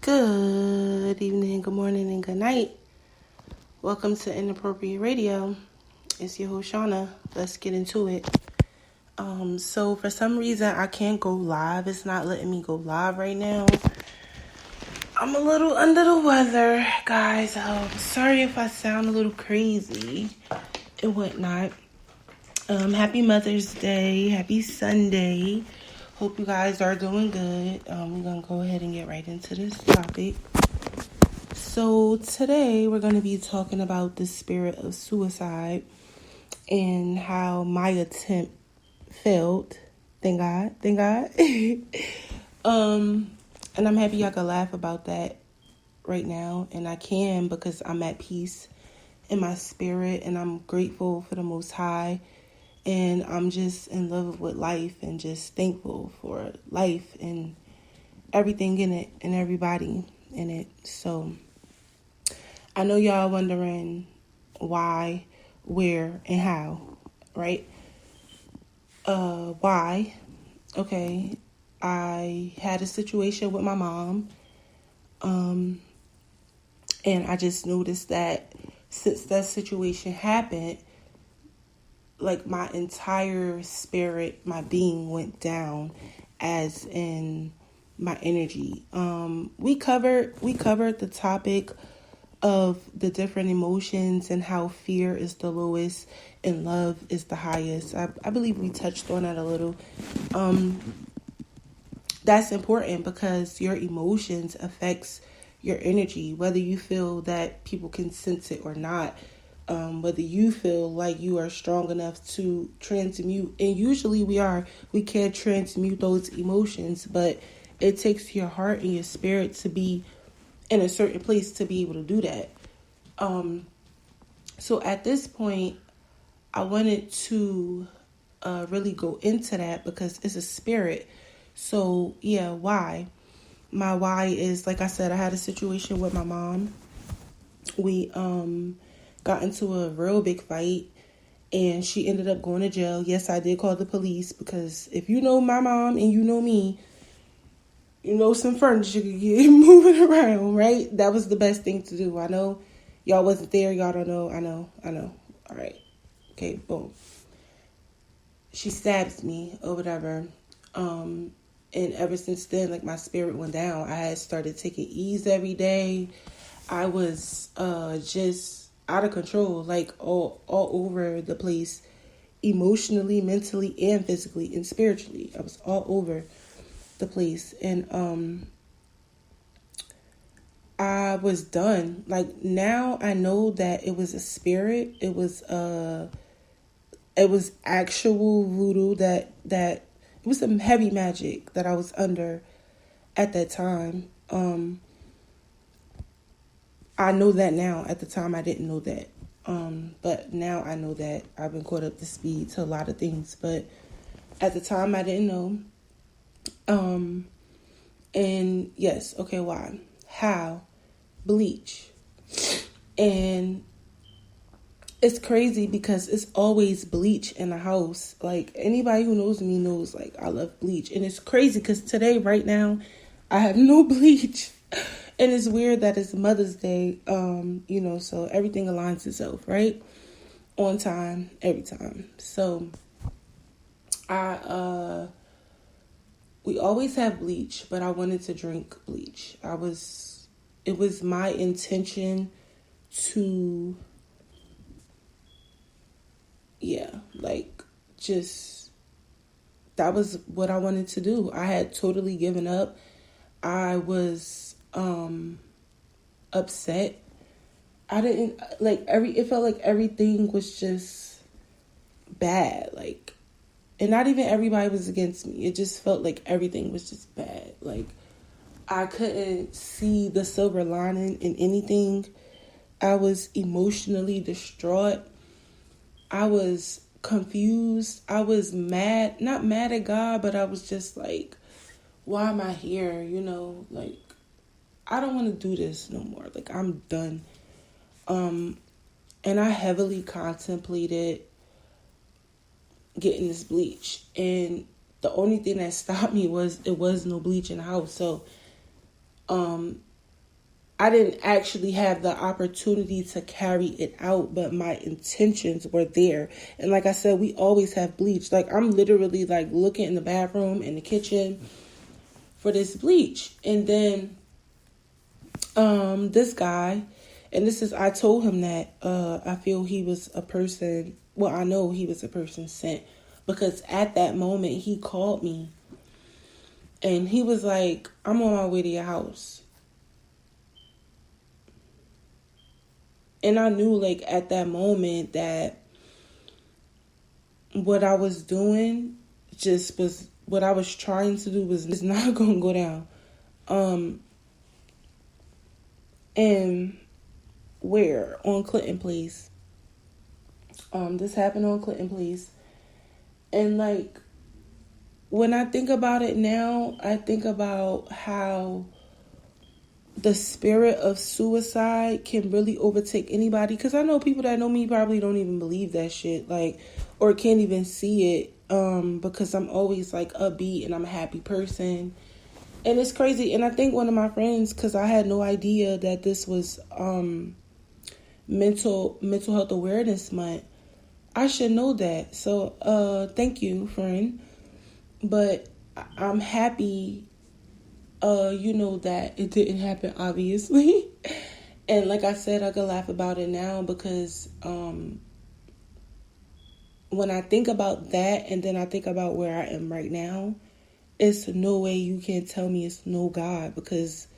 Good evening, good morning, and good night. Welcome to Inappropriate Radio. It's your host, Shauna. Let's get into it. So for some reason, I can't go live. It's not letting me go live right now. I'm a little under the weather, guys. Sorry if I sound a little crazy and whatnot. Happy Mother's Day. Happy Sunday. Hope you guys are doing good. We're going to go ahead and get right into this topic. So today we're going to be talking about the spirit of suicide and how my attempt failed. Thank God. And I'm happy I could laugh about that right now. And I can because I'm at peace in my spirit and I'm grateful for the Most High. And I'm just in love with life and just thankful for life and everything in it and everybody in it. So I know y'all wondering why, where, and how, right? Why? Okay, I had a situation with my mom, and I just noticed that since that situation happened, like my entire spirit, my being went down, as in my energy. We covered the topic of the different emotions and how fear is the lowest and love is the highest. I believe we touched on that a little. That's important because your emotions affects your energy, whether you feel that people can sense it or not. Whether you feel like you are strong enough to transmute, and usually we can transmute those emotions, but it takes your heart and your spirit to be in a certain place to be able to do that. So at this point, I wanted to really go into that because it's a spirit. So yeah, why? My why is, like I said, I had a situation with my mom. We got into a real big fight and she ended up going to jail. Yes, I did call the police because if you know my mom and you know me, you know some furniture could get moving around, right? That was the best thing to do. I know y'all wasn't there. Y'all don't know. I know. All right. Okay, boom. She stabs me or whatever. And ever since then, like, my spirit went down. I had started taking E's every day. I was just out of control, like all over the place, emotionally, mentally, and physically and spiritually. I was all over the place, and I was done. Like, now I know that it was a spirit. It was actual voodoo, that it was some heavy magic that I was under at that time. I know that now. At the time, I didn't know that. But now I know that. I've been caught up to speed to a lot of things. But at the time, I didn't know. And yes, okay, why? How? Bleach. And it's crazy because it's always bleach in the house. Like, anybody who knows me knows, like, I love bleach. And it's crazy because today, right now, I have no bleach. And it's weird that it's Mother's Day, so everything aligns itself, right? On time, every time. So, we always have bleach, but I wanted to drink bleach. It was my intention to, that was what I wanted to do. I had totally given up. I was upset. I didn't it felt like everything was just bad, like, and not even everybody was against me. It just felt like everything was just bad. Like, I couldn't see the silver lining in anything. I was emotionally distraught. I was confused. I was mad, not mad at God, but I was just like, why am I here? Like, I don't want to do this no more. Like, I'm done. And I heavily contemplated getting this bleach. And the only thing that stopped me was it was no bleach in the house. So, I didn't actually have the opportunity to carry it out, but my intentions were there. And like I said, we always have bleach. Like, I'm literally like looking in the bathroom, in the kitchen for this bleach. And then this guy, and I told him that I feel he was a person, well, I know he was a person sent, because at that moment he called me and he was like, I'm on my way to your house. And I knew, like, at that moment that what I was doing just was, what I was trying to do was just not going to go down. And where? On Clinton Place. This happened on Clinton Place. And, like, when I think about it now, I think about how the spirit of suicide can really overtake anybody. Because I know people that know me probably don't even believe that shit, like, or can't even see it, because I'm always, like, upbeat and I'm a happy person. And it's crazy. And I think one of my friends, because I had no idea that this was mental health awareness month, I should know that. So thank you, friend. But I'm happy that it didn't happen, obviously. And like I said, I could laugh about it now because when I think about that and then I think about where I am right now, it's no way you can tell me it's no God, because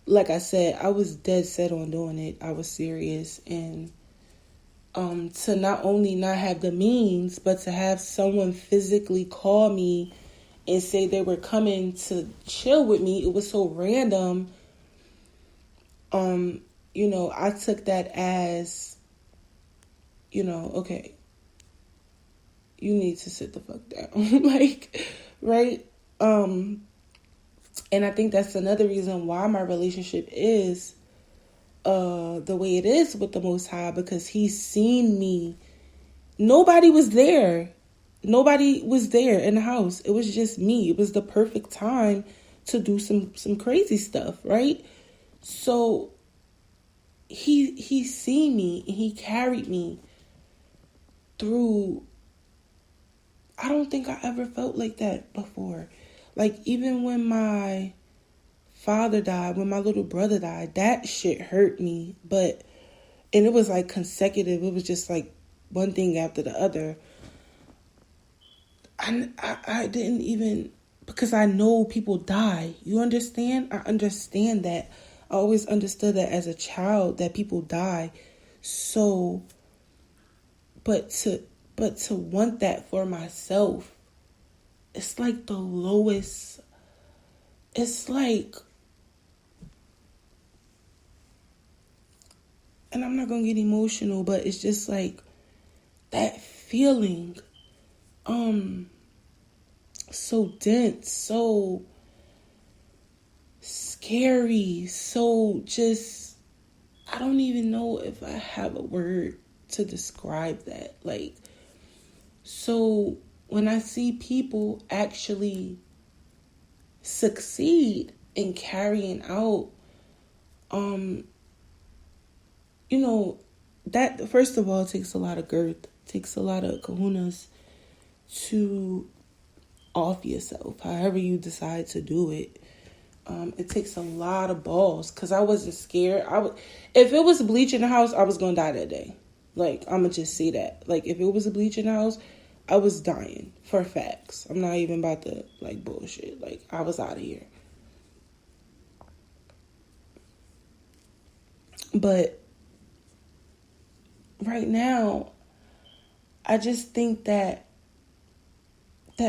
like I said, I was dead set on doing it. I was serious. And to not only not have the means, but to have someone physically call me and say they were coming to chill with me, it was so random. I took that as, okay, you need to sit the fuck down. Like, right? And I think that's another reason why my relationship is the way it is with the Most High, because he's seen me. Nobody was there. Nobody was there in the house. It was just me. It was the perfect time to do some crazy stuff, right? So he seen me and he carried me through. I don't think I ever felt like that before. Like, even when my father died, when my little brother died, that shit hurt me. And it was like consecutive. It was just like one thing after the other. I didn't even, because I know people die. You understand? I understand that. I always understood that as a child, that people die. So, but to want that for myself, it's like the lowest. It's like, and I'm not gonna get emotional, but it's just like that feeling, so dense, so scary, so just, I don't even know if I have a word to describe that. Like, so when I see people actually succeed in carrying out, that, first of all, takes a lot of girth, takes a lot of kahunas to off yourself, however you decide to do it. It takes a lot of balls, because I wasn't scared. If it was a bleach in the house, I was going to die that day. Like, I'm going to just say that. Like, if it was a bleach in the house, I was dying, for facts. I'm not even about to, like, bullshit. Like, I was out of here. But right now, I just think that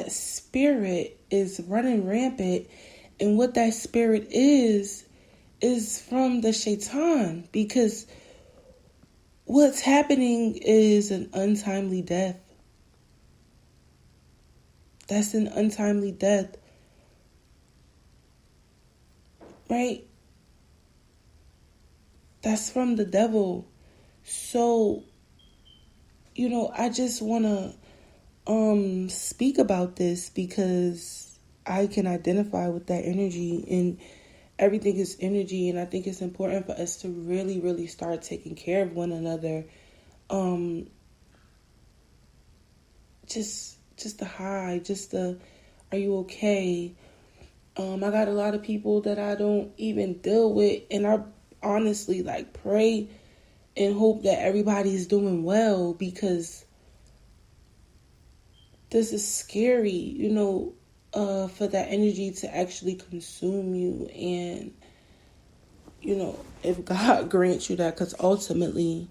spirit is running rampant. And what that spirit is from the shaitan. Because what's happening is an untimely death. That's an untimely death. Right? That's from the devil. So, I just want to speak about this because I can identify with that energy. And everything is energy, and I think it's important for us to really, really start taking care of one another. Just the hi, just the, are you okay? I got a lot of people that I don't even deal with, and I honestly like pray and hope that everybody's doing well, because this is scary, for that energy to actually consume you. And, if God grants you that, because ultimately,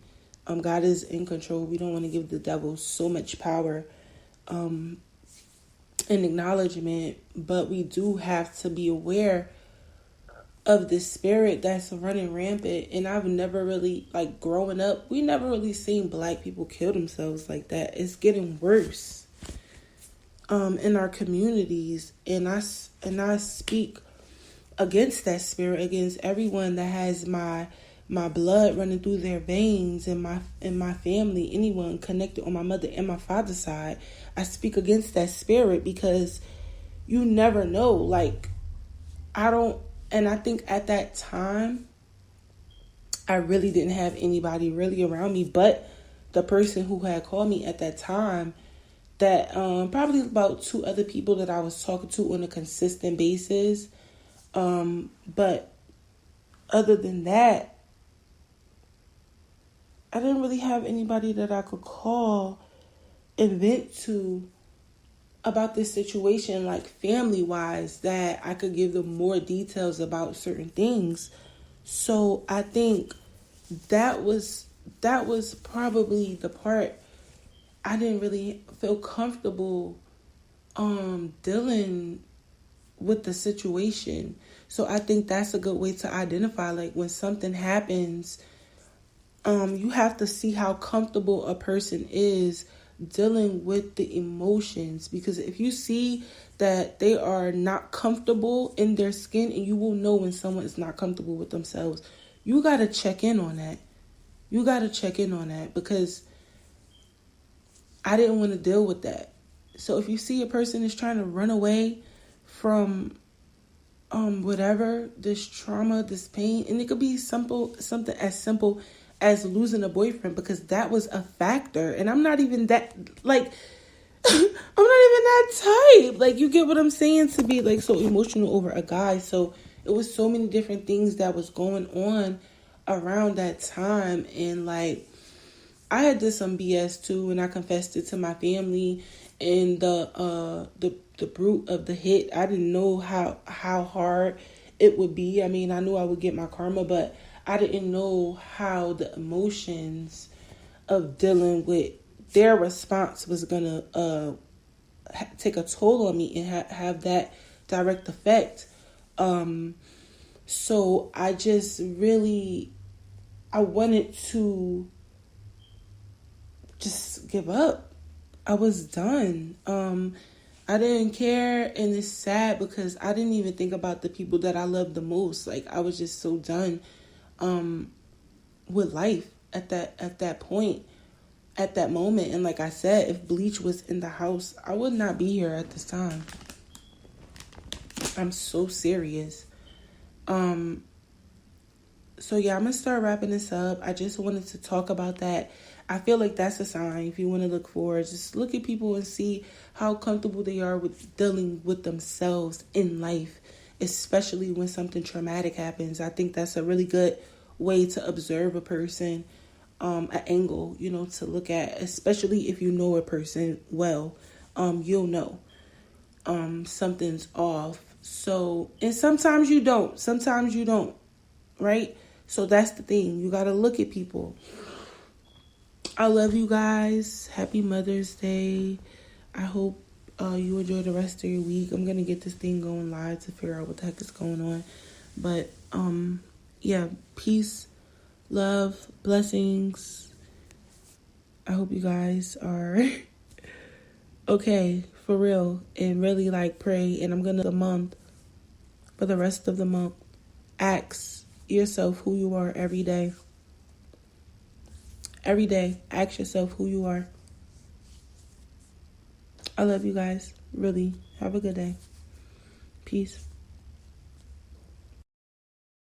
God is in control. We don't want to give the devil so much power and acknowledgement, but we do have to be aware of the spirit that's running rampant. And I've never really, like, growing up, we never really seen Black people kill themselves like that. It's getting worse in our communities, and I speak against that spirit, against everyone that has my blood running through their veins, and my family, anyone connected on my mother and my father's side. I speak against that spirit, because you never know. Like, I think at that time, I really didn't have anybody really around me but the person who had called me at that time, that probably about 2 other people that I was talking to on a consistent basis. But other than that, I didn't really have anybody that I could call and vent to about this situation, like family-wise, that I could give them more details about certain things. So I think that was probably the part I didn't really feel comfortable dealing with the situation. So I think that's a good way to identify, like, when something happens, you have to see how comfortable a person is dealing with the emotions. Because if you see that they are not comfortable in their skin, and you will know when someone is not comfortable with themselves, you got to check in on that. Because I didn't want to deal with that. So if you see a person is trying to run away from whatever, this trauma, this pain, and it could be something as simple as losing a boyfriend, because that was a factor. And I'm not even that, like, I'm not even that type. Like, you get what I'm saying, to be like so emotional over a guy. So it was so many different things that was going on around that time. And like, I had did some BS too, and I confessed it to my family. And the brute of the hit, I didn't know how hard it would be. I mean, I knew I would get my karma, but I didn't know how the emotions of dealing with their response was gonna take a toll on me and have that direct effect. So I just really, I wanted to just give up. I was done. I didn't care, and it's sad because I didn't even think about the people that I loved the most. Like, I was just so done with life at that point, at that moment. And like I said, if Bleach was in the house, I would not be here at this time. I'm so serious. So yeah, I'm gonna start wrapping this up. I just wanted to talk about that. I feel like that's a sign. If you want to look for it, just look at people and see how comfortable they are with dealing with themselves in life, especially when something traumatic happens. I think that's a really good way to observe a person, an angle, to look at, especially if you know a person well. You'll know something's off. So, and sometimes you don't, right? So that's the thing. You got to look at people. I love you guys. Happy Mother's Day. I hope you enjoy the rest of your week. I'm going to get this thing going live to figure out what the heck is going on. But, yeah, peace, love, blessings. I hope you guys are okay, for real, and really, like, pray. And I'm going to, for the rest of the month, ask yourself who you are every day. Every day, ask yourself who you are. I love you guys. Really. Have a good day. Peace.